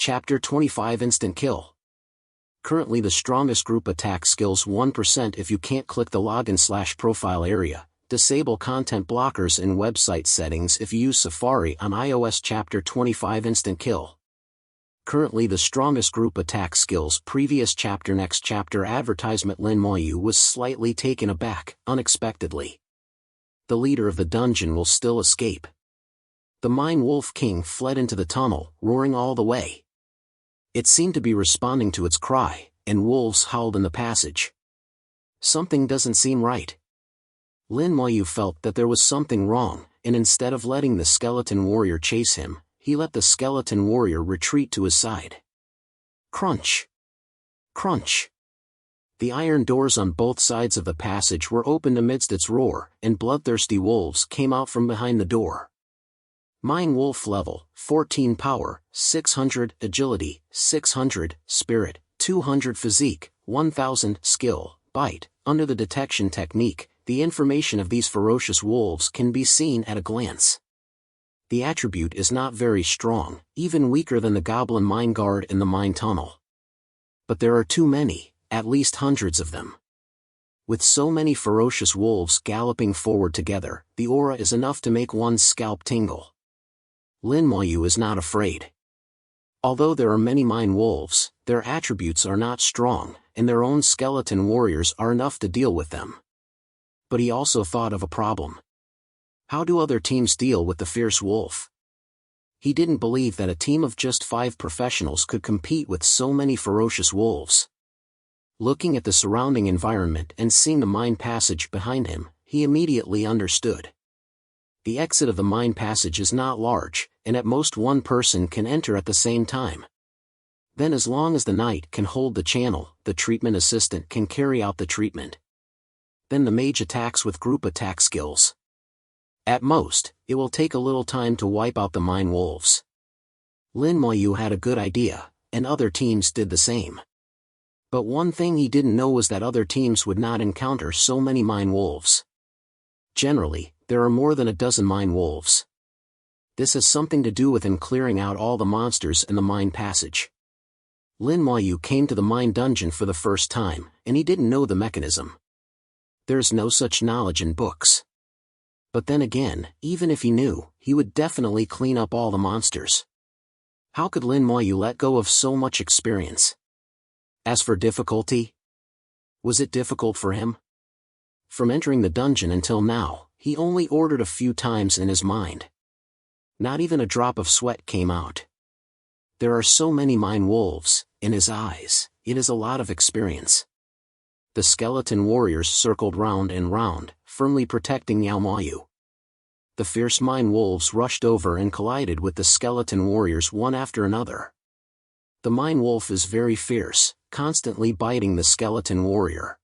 Chapter 25 Instant Kill. Currently the strongest group attack skills 1% if you can't click the login/profile area. Disable content blockers in website settings if you use Safari on iOS. Chapter 25 Instant Kill. Currently the strongest group attack skills previous chapter. Next chapter advertisement. Lin Moyu was slightly taken aback, unexpectedly. The leader of the dungeon will still escape. The Mine Wolf King fled into the tunnel, roaring all the way. It seemed to be responding to its cry, and wolves howled in the passage. Something doesn't seem right. Lin Moyu felt that there was something wrong, and instead of letting the skeleton warrior chase him, he let the skeleton warrior retreat to his side. Crunch! Crunch! The iron doors on both sides of the passage were opened amidst its roar, and bloodthirsty wolves came out from behind the door. Mine Wolf level, 14 power, 600 agility, 600 spirit, 200 physique, 1000 skill, bite. Under the detection technique, the information of these ferocious wolves can be seen at a glance. The attribute is not very strong, even weaker than the goblin mine guard in the mine tunnel. But there are too many, at least hundreds of them. With so many ferocious wolves galloping forward together, the aura is enough to make one's scalp tingle. Lin Moyu is not afraid. Although there are many mine wolves, their attributes are not strong, and their own skeleton warriors are enough to deal with them. But he also thought of a problem. How do other teams deal with the fierce wolf? He didn't believe that a team of just 5 professionals could compete with so many ferocious wolves. Looking at the surrounding environment and seeing the mine passage behind him, he immediately understood. The exit of the mine passage is not large, and at most one person can enter at the same time. Then as long as the knight can hold the channel, the treatment assistant can carry out the treatment. Then the mage attacks with group attack skills. At most, it will take a little time to wipe out the mine wolves. Lin Moyu had a good idea, and other teams did the same. But one thing he didn't know was that other teams would not encounter so many mine wolves. Generally, there are more than a dozen mine wolves. This has something to do with him clearing out all the monsters in the mine passage. Lin Moyu came to the mine dungeon for the first time, and he didn't know the mechanism. There's no such knowledge in books. But then again, even if he knew, he would definitely clean up all the monsters. How could Lin Moyu let go of so much experience? As for difficulty, was it difficult for him? From entering the dungeon until now, he only ordered a few times in his mind. Not even a drop of sweat came out. There are so many mine wolves, in his eyes, it is a lot of experience. The skeleton warriors circled round and round, firmly protecting Lin Moyu. The fierce mine wolves rushed over and collided with the skeleton warriors one after another. The mine wolf is very fierce, constantly biting the skeleton warrior.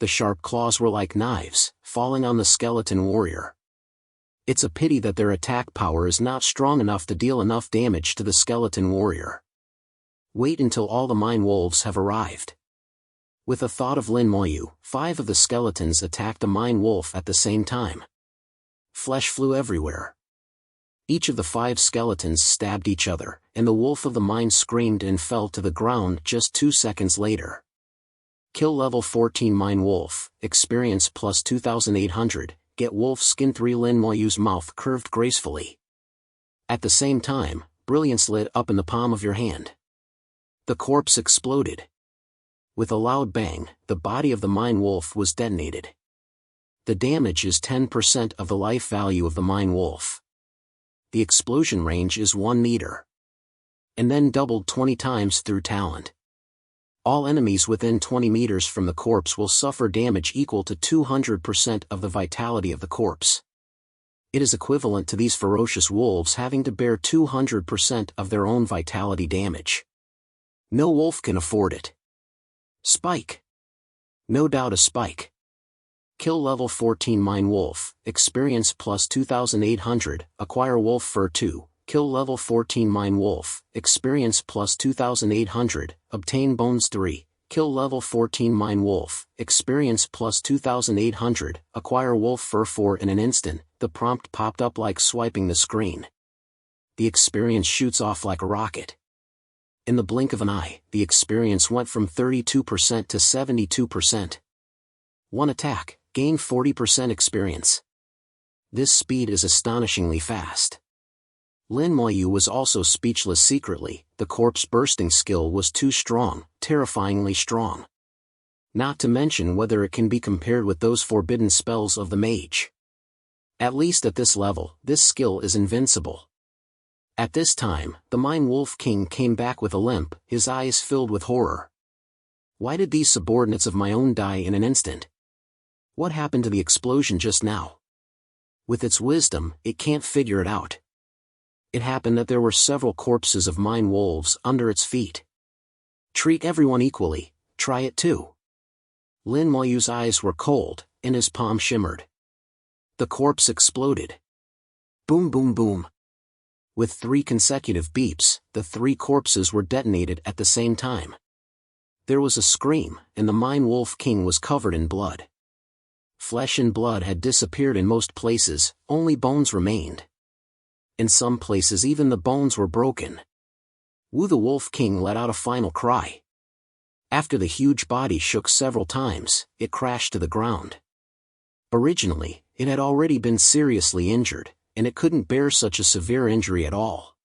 The sharp claws were like knives, falling on the skeleton warrior. It's a pity that their attack power is not strong enough to deal enough damage to the skeleton warrior. Wait until all the mine wolves have arrived. With a thought of Lin Moyu, 5 of the skeletons attacked a mine wolf at the same time. Flesh flew everywhere. Each of the 5 skeletons stabbed each other, and the wolf of the mine screamed and fell to the ground just 2 seconds later. Kill level 14 Mine Wolf, experience plus 2800, get wolf skin 3. Lin Moyu's mouth curved gracefully. At the same time, brilliance lit up in the palm of your hand. The corpse exploded. With a loud bang, the body of the mine wolf was detonated. The damage is 10% of the life value of the mine wolf. The explosion range is 1 meter. And then doubled 20 times through talent. All enemies within 20 meters from the corpse will suffer damage equal to 200% of the vitality of the corpse. It is equivalent to these ferocious wolves having to bear 200% of their own vitality damage. No wolf can afford it. Spike. No doubt a spike. Kill level 14 Mine Wolf, experience plus 2800, acquire wolf fur 2, kill level 14 Mine Wolf, experience plus 2800, obtain bones 3, kill level 14 Mine Wolf, experience plus 2800, acquire wolf fur 4. In an instant, the prompt popped up like swiping the screen. The experience shoots off like a rocket. In the blink of an eye, the experience went from 32% to 72%. One attack, gain 40% experience. This speed is astonishingly fast. Lin Moyu was also speechless secretly. The corpse bursting skill was too strong, terrifyingly strong. Not to mention whether it can be compared with those forbidden spells of the mage. At least at this level, this skill is invincible. At this time, the Mine Wolf King came back with a limp, his eyes filled with horror. Why did these subordinates of my own die in an instant? What happened to the explosion just now? With its wisdom, it can't figure it out. It happened that there were several corpses of mine wolves under its feet. Treat everyone equally, try it too. Lin Moyu's eyes were cold, and his palm shimmered. The corpse exploded. Boom boom boom. With 3 consecutive beeps, the 3 corpses were detonated at the same time. There was a scream, and the Mine Wolf King was covered in blood. Flesh and blood had disappeared in most places, only bones remained. In some places even the bones were broken. Wu the Wolf King let out a final cry. After the huge body shook several times, it crashed to the ground. Originally, it had already been seriously injured, and it couldn't bear such a severe injury at all.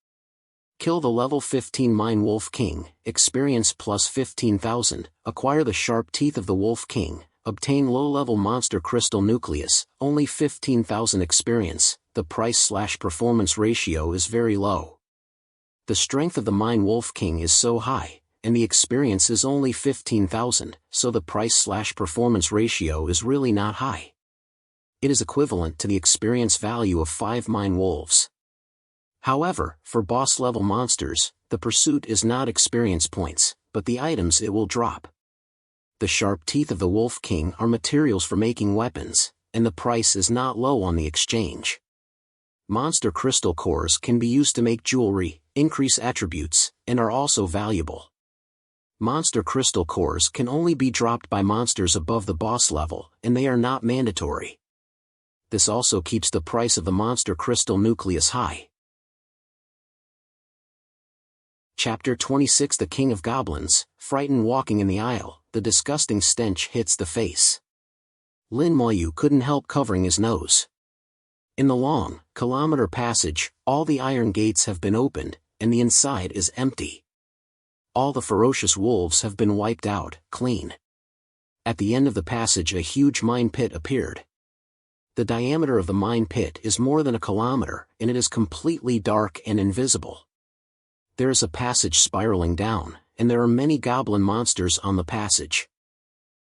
Kill the level 15 Mine Wolf King, experience plus 15,000, acquire the sharp teeth of the Wolf King, obtain low-level monster crystal nucleus, only 15,000 experience. The price/performance ratio is very low. The strength of the Mine Wolf King is so high, and the experience is only 15,000, so the price/performance ratio is really not high. It is equivalent to the experience value of 5 mine wolves. However, for boss-level monsters, the pursuit is not experience points, but the items it will drop. The sharp teeth of the Wolf King are materials for making weapons, and the price is not low on the exchange. Monster crystal cores can be used to make jewelry, increase attributes, and are also valuable. Monster crystal cores can only be dropped by monsters above the boss level, and they are not mandatory. This also keeps the price of the monster crystal nucleus high. Chapter 26 The King of Goblins, frightened walking in the aisle, the disgusting stench hits the face. Lin Moyu couldn't help covering his nose. In the long, kilometer passage, all the iron gates have been opened, and the inside is empty. All the ferocious wolves have been wiped out, clean. At the end of the passage a huge mine pit appeared. The diameter of the mine pit is more than a kilometer, and it is completely dark and invisible. There is a passage spiraling down, and there are many goblin monsters on the passage.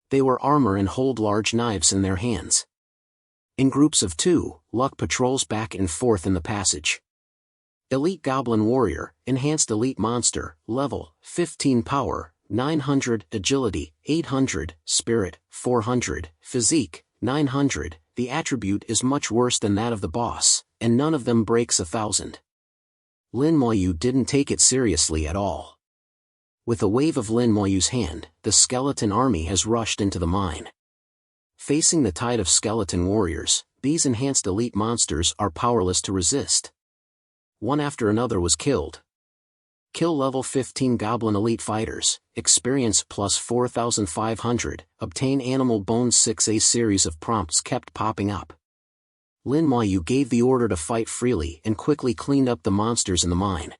They wear armor and hold large knives in their hands. In groups of 2, Luck patrols back and forth in the passage. Elite Goblin Warrior, Enhanced Elite Monster, Level, 15 Power, 900, Agility, 800, Spirit, 400, Physique, 900, the attribute is much worse than that of the boss, and none of them breaks 1,000. Lin Moyu didn't take it seriously at all. With a wave of Lin Moyu's hand, the skeleton army has rushed into the mine. Facing the tide of skeleton warriors, these enhanced elite monsters are powerless to resist. One after another was killed. Kill level 15 Goblin Elite Fighters, experience plus 4,500, obtain Animal Bones 6. A series of prompts kept popping up. Lin Moyu gave the order to fight freely and quickly cleaned up the monsters in the mine.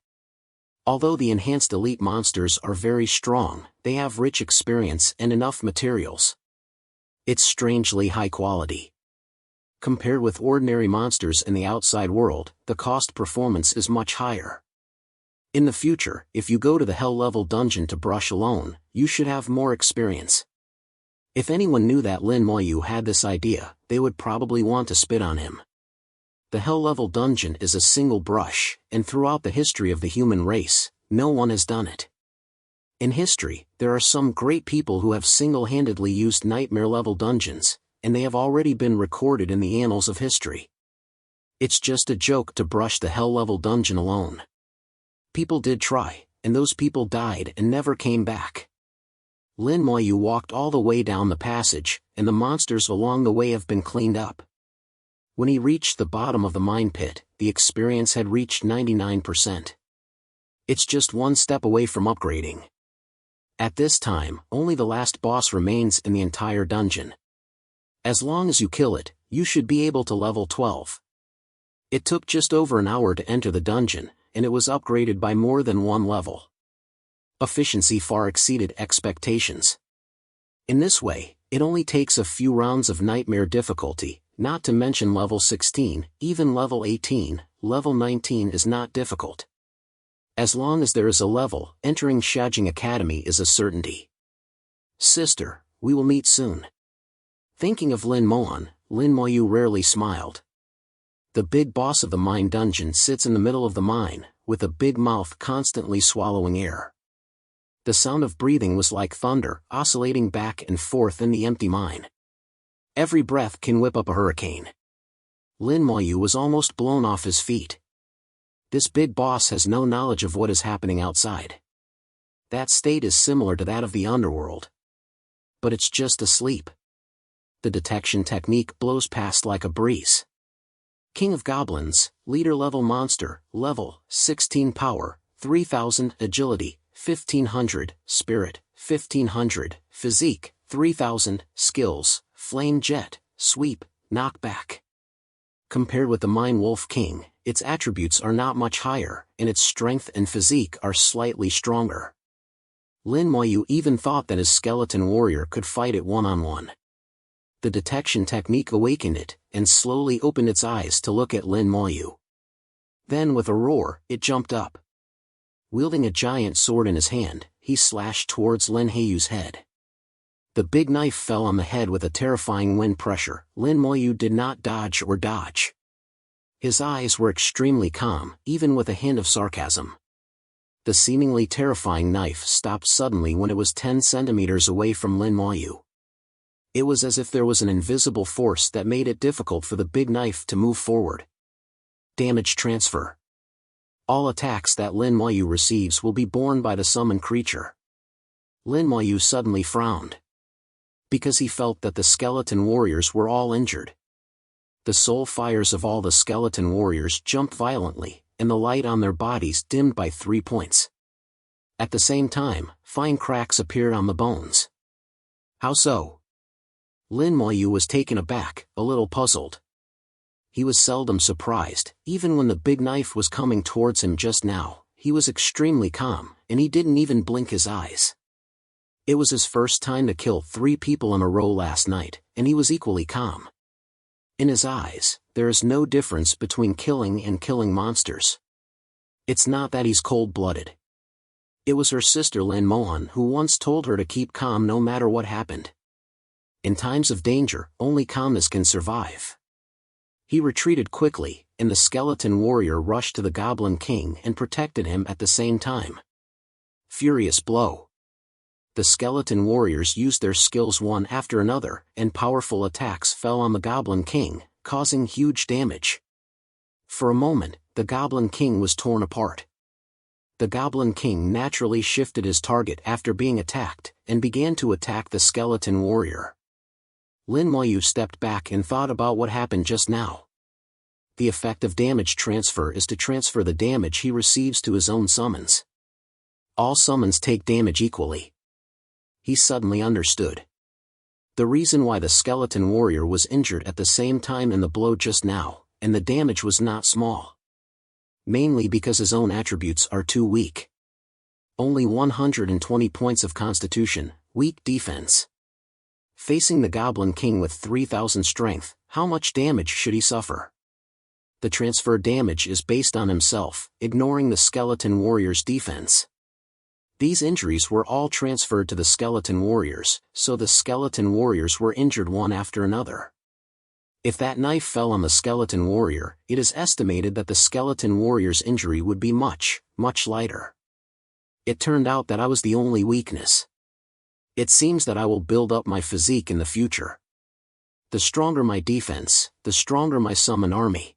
Although the enhanced elite monsters are very strong, they have rich experience and enough materials. It's strangely high quality. Compared with ordinary monsters in the outside world, the cost performance is much higher. In the future, if you go to the hell-level dungeon to brush alone, you should have more experience. If anyone knew that Lin Moyu had this idea, they would probably want to spit on him. The hell-level dungeon is a single brush, and throughout the history of the human race, no one has done it. In history, there are some great people who have single-handedly used nightmare-level dungeons, and they have already been recorded in the annals of history. It's just a joke to brush the hell-level dungeon alone. People did try, and those people died and never came back. Lin Moyu walked all the way down the passage, and the monsters along the way have been cleaned up. When he reached the bottom of the mine pit, the experience had reached 99%. It's just one step away from upgrading. At this time, only the last boss remains in the entire dungeon. As long as you kill it, you should be able to level 12. It took just over an hour to enter the dungeon, and it was upgraded by more than one level. Efficiency far exceeded expectations. In this way, it only takes a few rounds of nightmare difficulty, not to mention level 16, even level 18, level 19 is not difficult. As long as there is a level, entering Shajing Academy is a certainty. Sister, we will meet soon. Thinking of Lin Moyu rarely smiled. The big boss of the mine dungeon sits in the middle of the mine, with a big mouth constantly swallowing air. The sound of breathing was like thunder, oscillating back and forth in the empty mine. Every breath can whip up a hurricane. Lin Moyu was almost blown off his feet. This big boss has no knowledge of what is happening outside. That state is similar to that of the underworld. But it's just asleep. The detection technique blows past like a breeze. King of Goblins, leader level monster, level 16 power, 3000 agility, 1500 spirit, 1500 physique, 3000 skills, flame jet, sweep, knockback. Compared with the Mine Wolf King, its attributes are not much higher, and its strength and physique are slightly stronger. Lin Moyu even thought that his skeleton warrior could fight it one-on-one. The detection technique awakened it, and slowly opened its eyes to look at Lin Moyu. Then with a roar, it jumped up. Wielding a giant sword in his hand, he slashed towards Lin Moyu's head. The big knife fell on the head with a terrifying wind pressure. Lin Moyu did not dodge or dodge. His eyes were extremely calm, even with a hint of sarcasm. The seemingly terrifying knife stopped suddenly when it was 10 centimeters away from Lin Moyu. It was as if there was an invisible force that made it difficult for the big knife to move forward. Damage transfer. All attacks that Lin Moyu receives will be borne by the summoned creature. Lin Moyu suddenly frowned. Because he felt that the skeleton warriors were all injured. The soul fires of all the skeleton warriors jumped violently, and the light on their bodies dimmed by 3 points. At the same time, fine cracks appeared on the bones. How so? Lin Moyu was taken aback, a little puzzled. He was seldom surprised, even when the big knife was coming towards him just now. He was extremely calm, and he didn't even blink his eyes. It was his first time to kill 3 people in a row last night, and he was equally calm. In his eyes, there is no difference between killing and killing monsters. It's not that he's cold-blooded. It was her sister Lin Moyu who once told her to keep calm no matter what happened. In times of danger, only calmness can survive. He retreated quickly, and the skeleton warrior rushed to the Goblin King and protected him at the same time. Furious blow. The skeleton warriors used their skills one after another, and powerful attacks fell on the Goblin King, causing huge damage. For a moment, the Goblin King was torn apart. The Goblin King naturally shifted his target after being attacked, and began to attack the skeleton warrior. Lin Moyu stepped back and thought about what happened just now. The effect of damage transfer is to transfer the damage he receives to his own summons. All summons take damage equally. He suddenly understood. The reason why the skeleton warrior was injured at the same time in the blow just now, and the damage was not small. Mainly because his own attributes are too weak. Only 120 points of constitution, weak defense. Facing the Goblin King with 3000 strength, how much damage should he suffer? The transfer damage is based on himself, ignoring the skeleton warrior's defense. These injuries were all transferred to the skeleton warriors, so the skeleton warriors were injured one after another. If that knife fell on the skeleton warrior, it is estimated that the skeleton warrior's injury would be much, much lighter. It turned out that I was the only weakness. It seems that I will build up my physique in the future. The stronger my defense, the stronger my summon army.